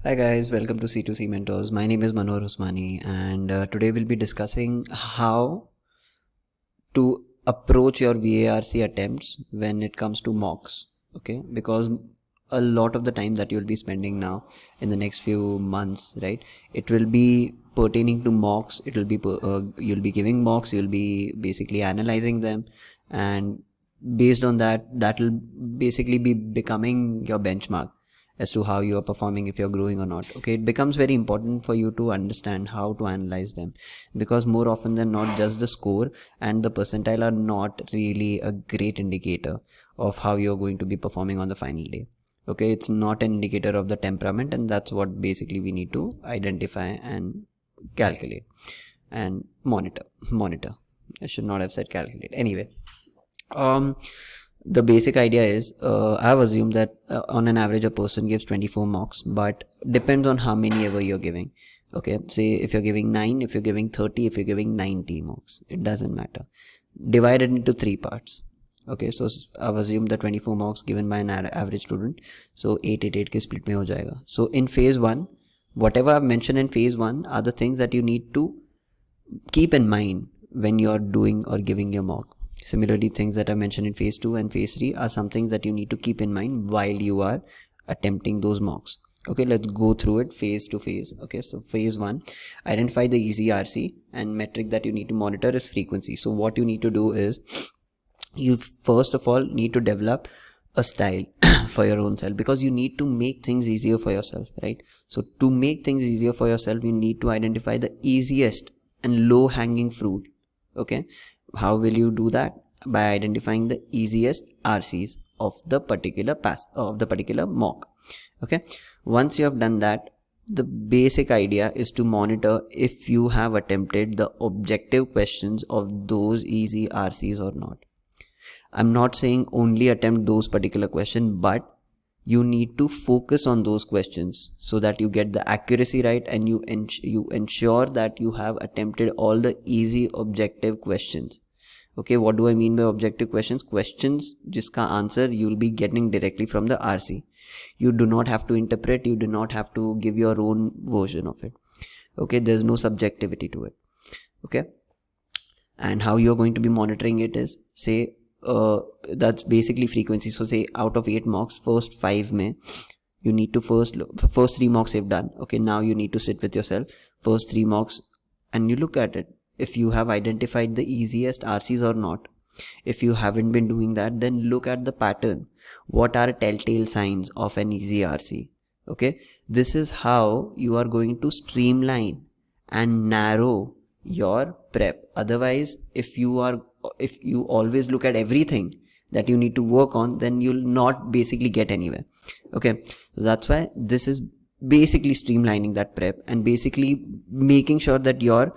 Hi guys, welcome to C2C Mentors. My name is Manohar Sir and today we'll be discussing how to approach your VARC attempts when it comes to mocks. Okay, because a lot of the time that you'll be spending now in the next few months, right, it will be pertaining to mocks. It will be you'll be giving mocks, you'll be basically analyzing them, and based on that, that will basically be becoming your benchmark as to how you are performing, if you're growing or not. Okay, it becomes very important for you to understand how to analyze them, because more often than not, just the score and the percentile are not really a great indicator of how you're going to be performing on the final day. Okay, it's not an indicator of the temperament, and that's what basically we need to identify and calculate and monitor. I should not have said calculate. Anyway, the basic idea is, I've assumed that on an average a person gives 24 mocks, but depends on how many ever you're giving. Okay, say if you're giving 9, if you're giving 30, if you're giving 90 mocks, it doesn't matter. Divide it into 3 parts. Okay, so I've assumed the 24 mocks given by an average student, so 8 ke split mein ho jayega. So in phase 1, whatever I've mentioned in phase 1 are the things that you need to keep in mind when you're doing or giving your mock. Similarly, things that I mentioned in phase 2 and phase 3 are some things that you need to keep in mind while you are attempting those mocks. Okay, let's go through it phase to phase. Okay, so phase 1, identify the easy RC, and metric that you need to monitor is frequency. So what you need to do is, you first of all need to develop a style for your own self, because you need to make things easier for yourself, right? So to make things easier for yourself, you need to identify the easiest and low hanging fruit. Okay, how will you do that? By identifying the easiest RCs of the particular mock. Okay, once you have done that, the basic idea is to monitor if you have attempted the objective questions of those easy RCs or not. I'm not saying only attempt those particular questions, but you need to focus on those questions so that you get the accuracy right, and you ensure that you have attempted all the easy objective questions. Okay, what do I mean by objective questions? Questions jiska answer you'll be getting directly from the RC. You do not have to interpret, you do not have to give your own version of it. Okay, there's no subjectivity to it. Okay, and how you're going to be monitoring it is, say, that's basically frequency. So say out of 8 mocks, first 5 mein you need to first 3 mocks you've done. Okay, now you need to sit with yourself, first 3 mocks, and you look at it, if you have identified the easiest RCs or not. If you haven't been doing that, then look at the pattern. What are telltale signs of an easy RC? Okay, this is how you are going to streamline and narrow your prep. Otherwise, if you always look at everything that you need to work on, then you'll not basically get anywhere. Okay, so that's why this is basically streamlining that prep and basically making sure that your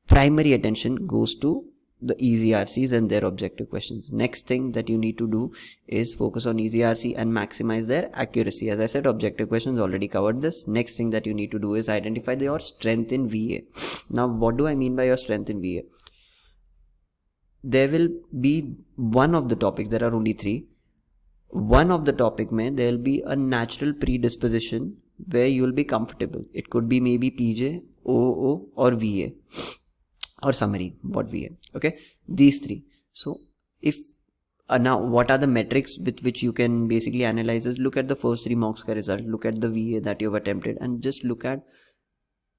primary attention goes to the easy RCs and their objective questions. Next thing that you need to do is focus on easy RC and maximize their accuracy. As I said, objective questions, already covered this. Next thing that you need to do is identify your strength in VA. Now, what do I mean by your strength in VA? There will be one of the topics, there are only 3. One of the topic mein there will be a natural predisposition where you will be comfortable. It could be maybe PJ, OO or VA, or summary, what VA. Okay, these 3. So if now what are the metrics with which you can basically analyze is, look at the first 3 mocks ka result, look at the VA that you have attempted, and just look at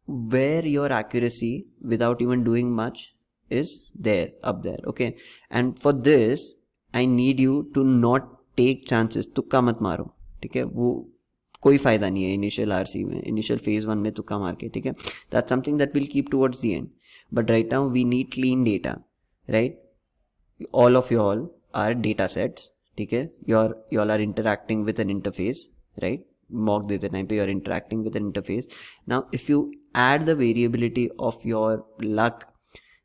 where your accuracy without even doing much is there, up there. Okay, and for this I need you to not take chances. तुक्का मत मारो, ठीक है? वो कोई फायदा नहीं है इनिशियल आरसी में, इनिशियल फेज 1 में तुक्का मार के, ठीक है? That's something that we'll keep towards the end. But right now we need clean data, right? All of you all are data sets, ठीक है? You all are interacting with an interface, right? Mock देते time पे you're interacting with an interface. Now if you add the variability of your luck,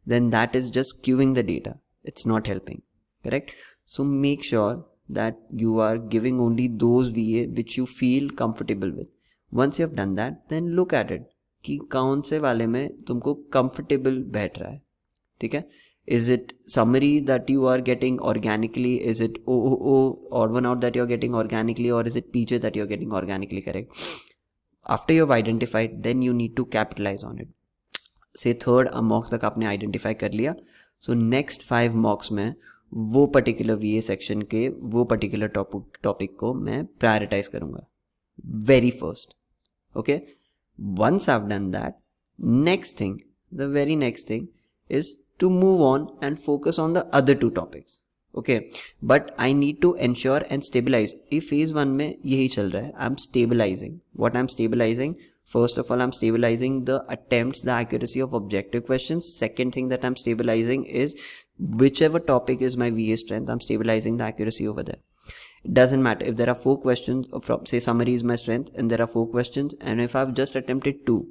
then that is just queuing the data. It's not helping, correct? So make sure that you are giving only those VA which you feel comfortable with. Once you have done that, then look at it कि कौन से वाले में तुमको comfortable बैठ रहा है, ठीक है? Is it summary that you are getting organically? Is it odd one out that you're getting organically? Or is it PJ that you're getting organically, correct? after you've identified, then you need to capitalize on it. Say third मॉक्स तक आपने identify कर लिया, so next 5 मॉक्स में वो particular VA section के वो particular topic को मैं प्रायोरिटाइज करूँगा very first. Okay, once I've done that, the very next thing is to move on and focus on the other 2 topics. Okay, but I need to ensure and stabilize. If phase 1 में यही चल रहा है, I'm stabilizing. What I'm stabilizing? First of all, I'm stabilizing the attempts, the accuracy of objective questions. Second thing that I'm stabilizing is whichever topic is my VA strength, I'm stabilizing the accuracy over there. It doesn't matter if there are 4 questions from, say, summary is my strength and there are 4 questions, and if I've just attempted 2,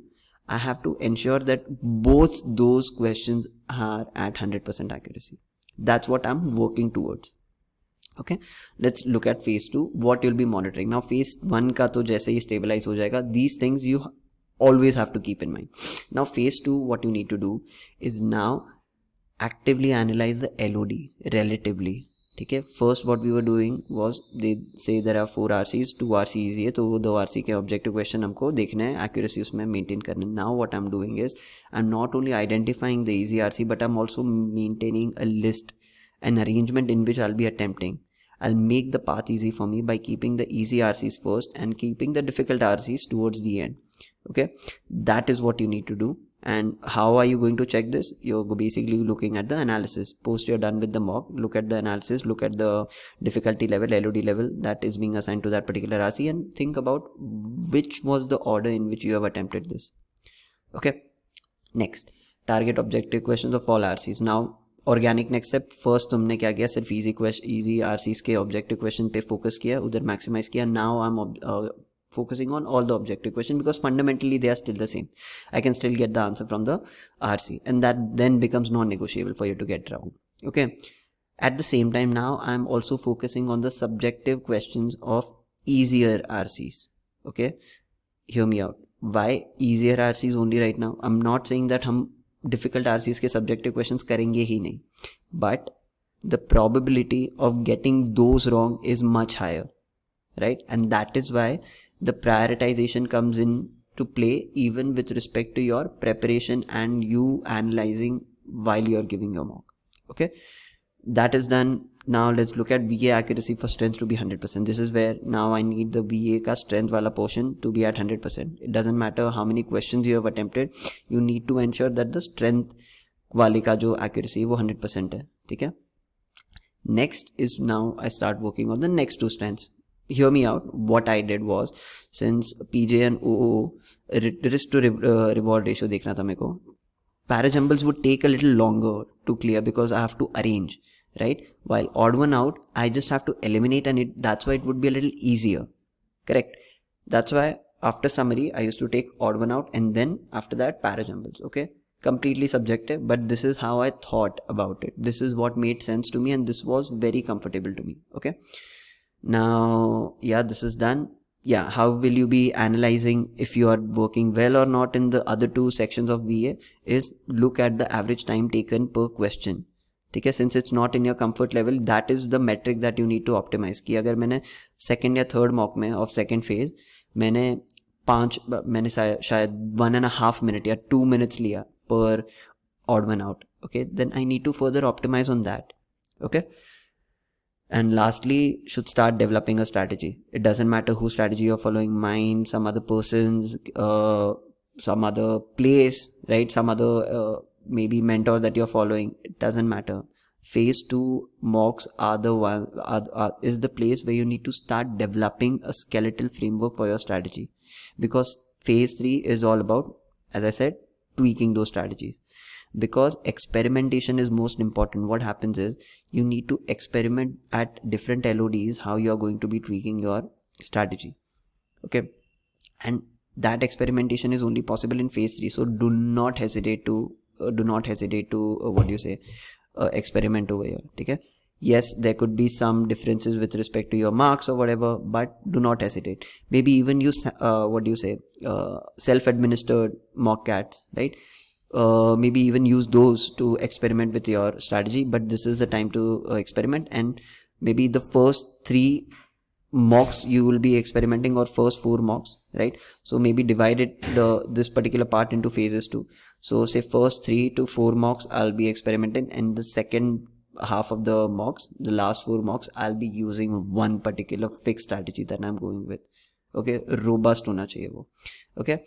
I have to ensure that both those questions are at 100% accuracy. That's what I'm working towards. Okay, let's look at phase 2. What you'll be monitoring now. Phase 1 का तो जैसे ही stabilize हो जाएगा, these things you always have to keep in mind. Now phase 2, what you need to do is now actively analyze the LOD relatively. ठीक है, first what we were doing was they say there are 4 RCs, 2 RC easy है, तो वो 2 RC के objective question हमको देखना है, accuracy उसमें मेंटेन करना है. Now what I am doing is I am not only identifying the easy RC but I am also maintaining a list, an arrangement in which I'll be attempting. I'll make the path easy for me by keeping the easy RCs first and keeping the difficult RCs towards the end. Okay, that is what you need to do. And how are you going to check this? You're basically looking at the analysis. Post you're done with the mock, look at the analysis, look at the difficulty level, LOD level that is being assigned to that particular RC, and think about which was the order in which you have attempted this. Okay, next, target objective questions of all RCs. Now organic next step, first तुमने क्या किया, सिर्फ easy RCs के objective question पे focus किया, उधर maximise किया. Now I am focusing on all the objective question because fundamentally they are still the same. I can still get the answer from the RC, and that then becomes non-negotiable for you to get around. Okay, at the same time now I'm also focusing on the subjective questions of easier RCs. Okay, hear me out. Why easier RCs only right now? I'm not saying that हम difficult RCs के subjective questions करेंगे ही नहीं, but the probability of getting those wrong is much higher, right? And that is why the prioritization comes in to play even with respect to your preparation and you analyzing while you're giving your mock. Okay, that is done. Now let's look at VA accuracy for strength to be 100%. This is where now I need the VA का strength वाला portion to be at 100%. It doesn't matter how many questions you have attempted, you need to ensure that the strength वाले का जो accuracy वो 100% है. ठीक है. Next is now I start working on the next 2 strengths. Hear me out. What I did was, since PJ and OO risk to reward ratio देखना था मेरे को, parajumbles would take a little longer to clear because I have to arrange, right? While odd one out, I just have to eliminate, and that's why it would be a little easier. Correct. That's why after summary I used to take odd one out, and then after that parajumbles. Okay, completely subjective, but this is how I thought about it. This is what made sense to me, and this was very comfortable to me. Okay. Now, yeah, this is done. Yeah, how will you be analyzing if you are working well or not in the other 2 sections of VA is look at the average time taken per question. ठीक है, since it's not in your comfort level, that is the metric that you need to optimize. कि अगर मैंने second या third mock में of second phase मैंने शायद 1.5 minute या 2 minutes लिया per odd one out. Okay, then I need to further optimize on that. Okay. And lastly, should start developing a strategy. It doesn't matter whose strategy you're following, mine, some other person's, some other place, right? Some other maybe mentor that you're following. It doesn't matter. Phase 2 mocks are the one is the place where you need to start developing a skeletal framework for your strategy, because phase 3 is all about, as I said, tweaking those strategies. Because experimentation is most important. What happens is you need to experiment at different LODs how you are going to be tweaking your strategy. Okay, and that experimentation is only possible in phase 3. So do not hesitate to experiment over here. Okay, yes, there could be some differences with respect to your marks or whatever, but do not hesitate. Maybe even use self-administered mock cats, right? Maybe even use those to experiment with your strategy, but this is the time to experiment. And maybe the first 3 mocks you will be experimenting, or first 4 mocks, right? So maybe divide this particular part into phases too. So say first 3 to 4 mocks I'll be experimenting, and the second half of the mocks, the last 4 mocks, I'll be using one particular fixed strategy that I'm going with. Okay, robust hona chahiye wo. Okay,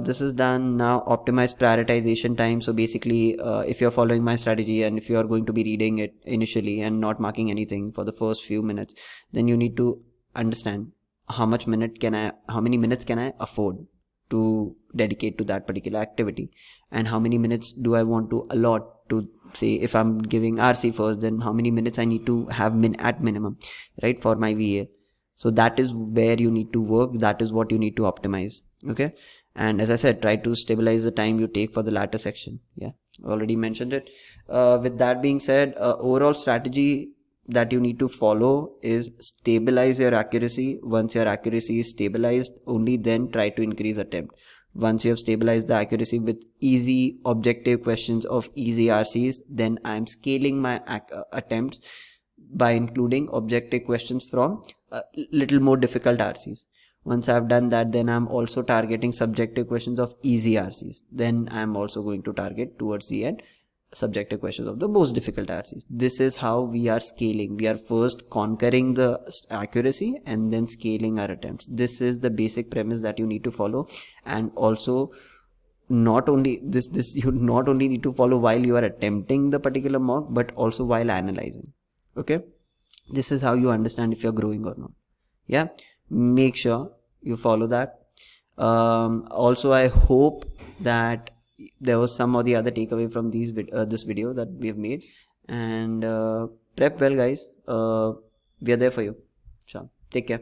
this is done. Now optimize prioritization time. So basically, if you're following my strategy and if you are going to be reading it initially and not marking anything for the first few minutes, then you need to understand how many minutes can I afford to dedicate to that particular activity, and how many minutes do I want to allot to, say if I'm giving RC first, then how many minutes I need to have at minimum, right, for my VA. So that is where you need to work. That is what you need to optimize. Okay, and as I said, try to stabilize the time you take for the latter section. Yeah, already mentioned it. With that being said, overall strategy that you need to follow is stabilize your accuracy. Once your accuracy is stabilized, only then try to increase attempt. Once you have stabilized the accuracy with easy objective questions of easy RCs, then I'm scaling my attempts by including objective questions from little more difficult RCs. Once I've done that, then I'm also targeting subjective questions of easy RCs. Then I'm also going to target towards the end subjective questions of the most difficult RCs. This is how we are scaling. We are first conquering the accuracy and then scaling our attempts. This is the basic premise that you need to follow. And also, not only this you not only need to follow while you are attempting the particular mock, but also while analyzing. Okay, this is how you understand if you're growing or not. Yeah, make sure you follow that. Also, I hope that there was some or the other takeaway from this video that we have made. And prep well, guys. We are there for you. Ciao. Take care.